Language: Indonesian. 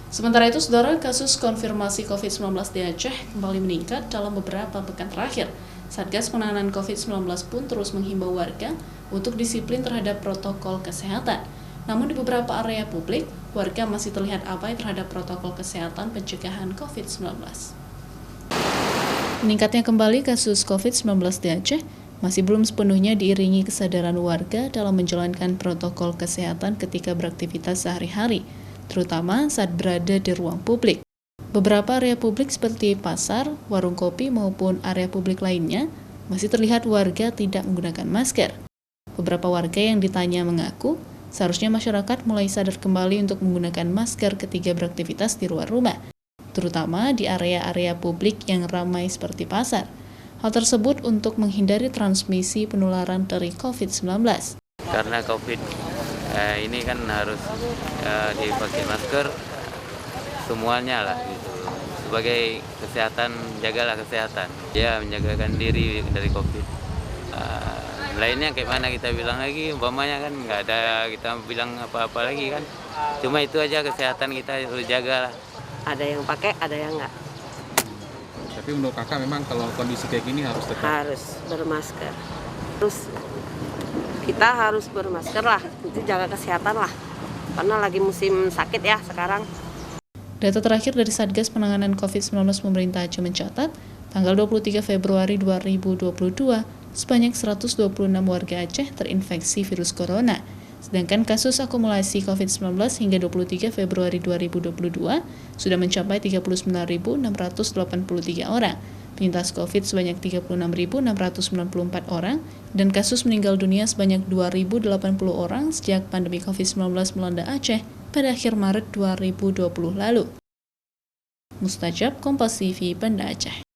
Sementara itu, saudara, kasus konfirmasi COVID-19 di Aceh kembali meningkat dalam beberapa pekan terakhir. Satgas Penanganan COVID-19 pun terus menghimbau warga untuk disiplin terhadap protokol kesehatan. Namun di beberapa area publik, warga masih terlihat abai terhadap protokol kesehatan pencegahan COVID-19. Meningkatnya kembali kasus COVID-19 di Aceh masih belum sepenuhnya diiringi kesadaran warga dalam menjalankan protokol kesehatan ketika beraktivitas sehari-hari, terutama saat berada di ruang publik. Beberapa area publik seperti pasar, warung kopi, maupun area publik lainnya masih terlihat warga tidak menggunakan masker. Beberapa warga yang ditanya mengaku, seharusnya masyarakat mulai sadar kembali untuk menggunakan masker ketika beraktivitas di luar rumah, terutama di area-area publik yang ramai seperti pasar. Hal tersebut untuk menghindari transmisi penularan dari COVID-19. Karena COVID ini kan harus dipakai masker semuanya lah gitu. Sebagai kesehatan, jagalah kesehatan. Ya, menjagakan diri dari COVID. Lainnya kayak mana kita bilang lagi, umpamanya kan nggak ada kita bilang apa-apa lagi kan. Cuma itu aja kesehatan kita harus jagalah. Ada yang pakai, ada yang nggak. Tapi menurut kakak memang kalau kondisi kayak gini harus tetap Bermasker. Terus kita harus bermasker lah, itu jaga kesehatan lah. Karena lagi musim sakit ya sekarang. Data terakhir dari Satgas Penanganan COVID-19 Pemerintah Aceh mencatat, tanggal 23 Februari 2022, sebanyak 126 warga Aceh terinfeksi virus corona. Sedangkan kasus akumulasi COVID-19 hingga 23 Februari 2022 sudah mencapai 39.683 orang, penyintas COVID sebanyak 36.694 orang, dan kasus meninggal dunia sebanyak 2.080 orang sejak pandemi COVID-19 melanda Aceh pada akhir Maret 2020 lalu. Mustajab, Kompas TV, Banda Aceh.